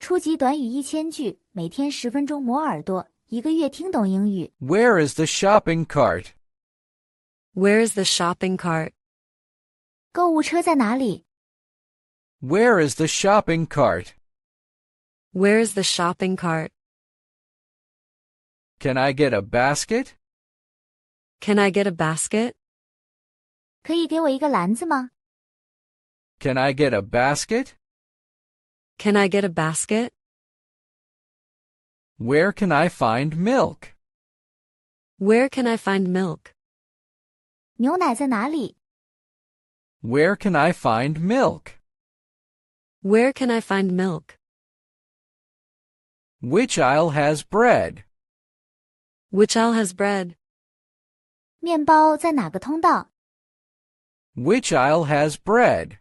初级短语1000句，每天10分钟磨耳朵，一个月听懂英语。 Where is the shopping cart? Where is the shopping cart? 购物车在哪里？ Where is the shopping cart? Where is the shopping cart? Can I get a basket? Can I get a basket? 可以给我一个篮子吗？ Can I get a basket? Can I get a basket? Where can I find milk? Where can I find milk? 牛奶在哪里？ Where can I find milk? Where can I find milk? Which aisle has bread? Which aisle has bread? 面包在哪个通道？ Which aisle has bread?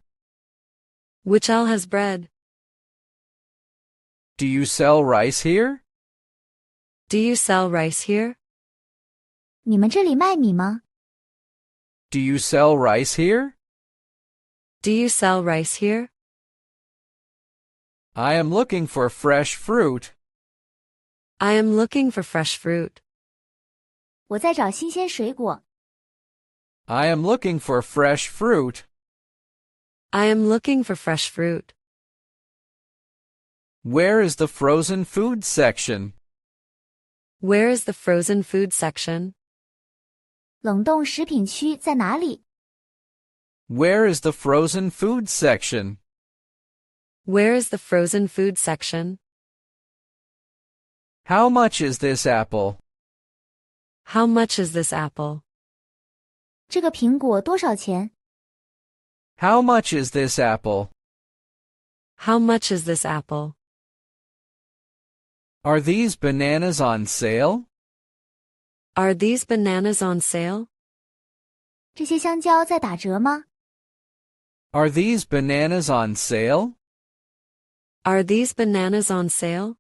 Which aisle has bread? Do you sell rice here? Do you sell rice here? 你们这里卖米吗？ Do you sell rice here? Do you sell rice here? I am looking for fresh fruit. I am looking for fresh fruit. 我在找新鲜水果。 I am looking for fresh fruit. I am looking for fresh fruit. Where is the frozen food section? Where is the frozen food section? 冷冻食品区在哪里？ Where is the frozen food section? Where is the frozen food section? How much is this apple? How much is this apple? 这个苹果多少钱？ How much is this apple? How much is this apple? Are these bananas on sale? Are these bananas on sale? 这些香蕉在打折吗？ Are these bananas on sale? Are these bananas on sale?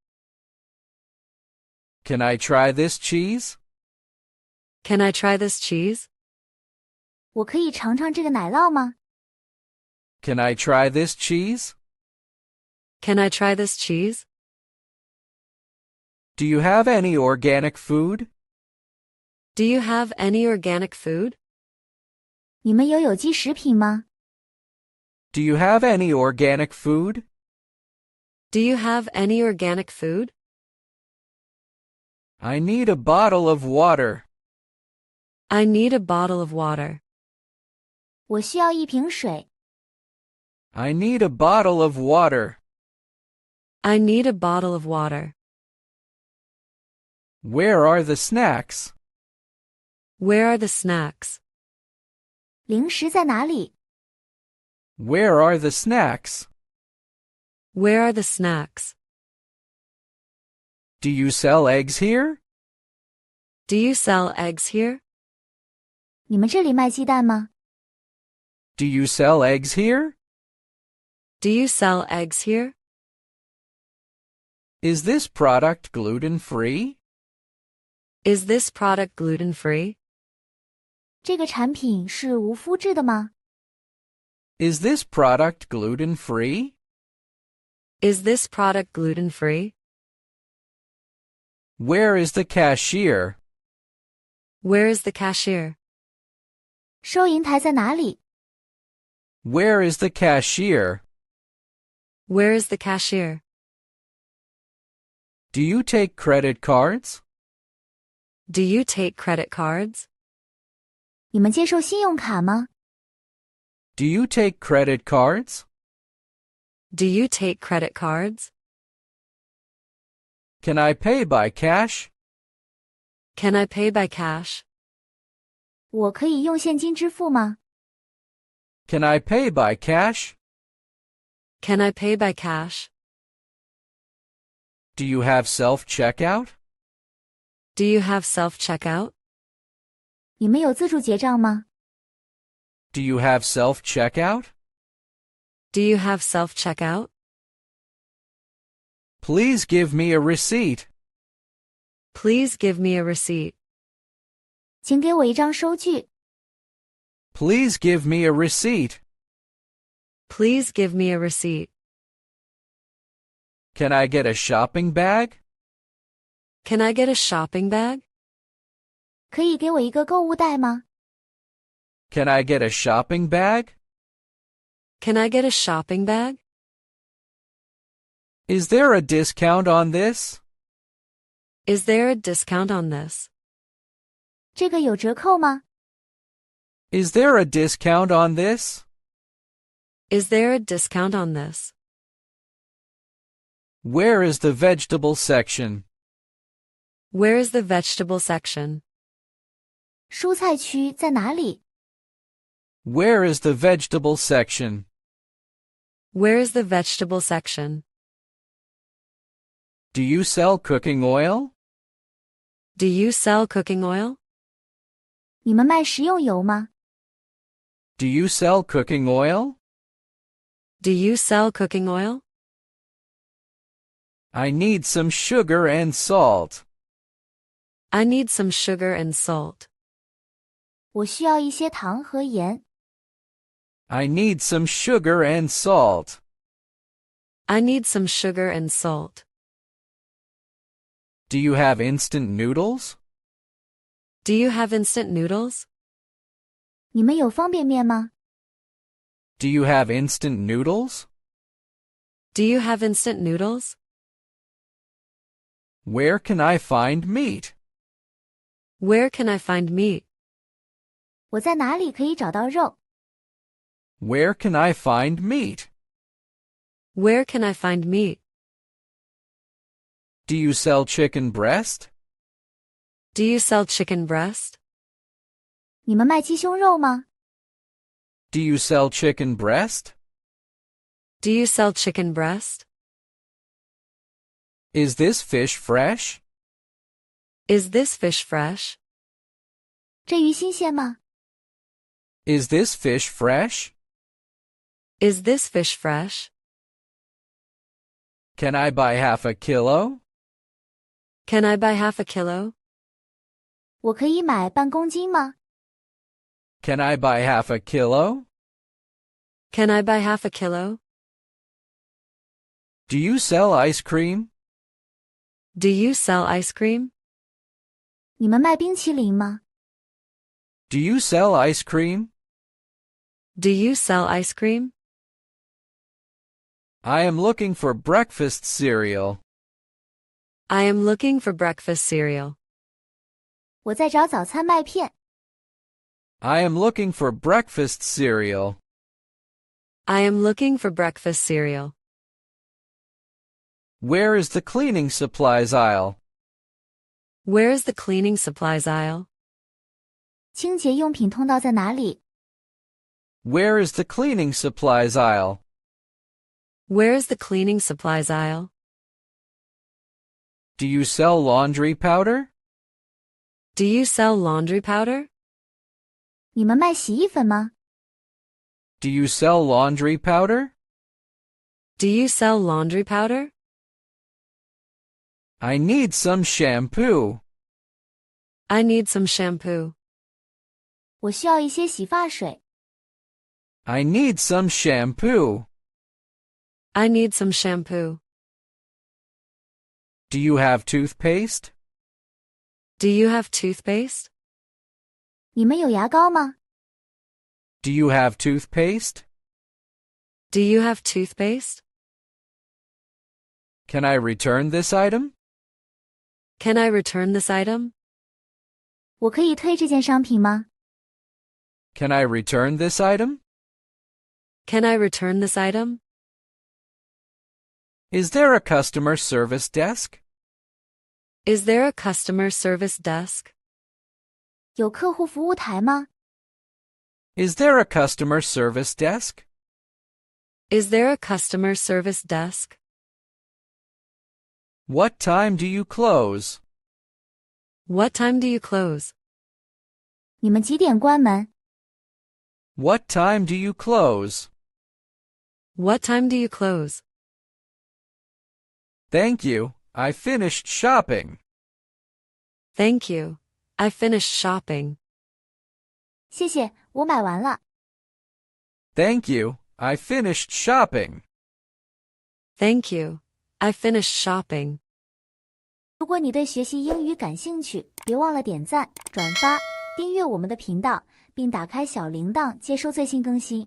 Can I try this cheese? Can I try this cheese? 我可以尝尝这个奶酪吗？ Can I try this cheese? Can I try this cheese? Do you have any organic food? Do you have any organic food? 你们有有机食品吗？ Do you have any organic food? Do you have any organic food? I need a bottle of water. I need a bottle of water. 我需要一瓶水。 I need a bottle of water. I need a bottle of water. Where are the snacks? Where are the snacks? 零食在哪里？ Where are the snacks? Where are the snacks? Do you sell eggs here? Do you sell eggs here? 你们这里卖鸡蛋吗？ Do you sell eggs here? Do you sell eggs here? Is this product gluten-free? Is this product gluten-free? 这个产品是无麸质的吗？ Is this product gluten-free? Is this product gluten-free? Where is the cashier? Where is the cashier? 收银台在哪里？ Where is the cashier? Where is the cashier? Do you take credit cards? Do you take credit cards? 你们接受信用卡吗？ Do you take credit cards? Do you take credit cards? Can I pay by cash? Can I pay by cash? 我可以用现金支付吗？ Can I pay by cash? Can I pay by cash? Do you have self-checkout? Do you have self-checkout? 你们有自助结账吗？ Do you have self-checkout? Do you have self-checkout? Please give me a receipt. Please give me a receipt. 请给我一张收据。 Please give me a receipt. Please give me a receipt. Can I get a shopping bag? Can I get a shopping bag? 可以给我一个购物袋吗？ Can I get a shopping bag? Can I get a shopping bag? Is there a discount on this? Is there a discount on this? 这个有折扣吗？ Is there a discount on this? Is there a discount on this? Where is the vegetable section? Where is the vegetable section? 蔬菜区在哪里？ Where is the vegetable section? Where is the vegetable section? Do you sell cooking oil? Do you sell cooking oil? 你们卖食用油吗？ Do you sell cooking oil? Do you sell cooking oil? I need some sugar and salt. I need some sugar and salt. 我需要一些糖和盐。 I need some sugar and salt. I need some sugar and salt. Do you have instant noodles? Do you have instant noodles? 你们有方便面吗？ Do you have instant noodles? Do you have instant noodles? Where can I find meat? Where can I find meat? 我在哪里可以找到肉？ Where can I find meat? Where can I find meat? Do you sell chicken breast? Do you sell chicken breast? 你们卖鸡胸肉吗？ Do you sell chicken breast? Do you sell chicken breast? Is this fish fresh? Is this fish fresh? 这鱼新鲜吗？ Is this fish fresh? Is this fish fresh? Can I buy half a kilo? Can I buy half a kilo? 我可以买半公斤吗？ Can I buy half a kilo? Can I buy half a kilo? Do you sell ice cream? Do you sell ice cream? 你们卖冰淇淋吗？ Do you sell ice cream? Do you sell ice cream? I am looking for breakfast cereal. I am looking for breakfast cereal. 我在找早餐麦片。 I am looking for breakfast cereal. I am looking for breakfast cereal. Where is the cleaning supplies aisle? Where is the cleaning supplies aisle? 清洁用品通道在哪里？ Where is the cleaning supplies aisle? Where is the cleaning supplies aisle? Do you sell laundry powder? Do you sell laundry powder? 你们卖洗衣粉吗？ Do you sell laundry powder? Do you sell laundry powder? I need some shampoo. I need some shampoo. 我需要一些洗发水。 I need some shampoo. I need some shampoo. Do you have toothpaste? Do you have toothpaste? 你们有牙膏吗？ Do you have toothpaste? Do you have toothpaste? Can I return this item? Can I return this item? 我可以退这件商品吗？ Can I return this item? Can I return this item? Is there a customer service desk? Is there a customer service desk? 有客户服务台吗？ Is there a customer service desk? Is there a customer service desk? What time do you close? What time do you close? 你们几点关门？ What time do you close? What time do you close? Thank you. I finished shopping. Thank you. I finished shopping. 谢谢，我买完了。 Thank you. I finished shopping. Thank you. I finished shopping. 如果你对学习英语感兴趣，别忘了点赞、转发、订阅我们的频道，并打开小铃铛接收最新更新。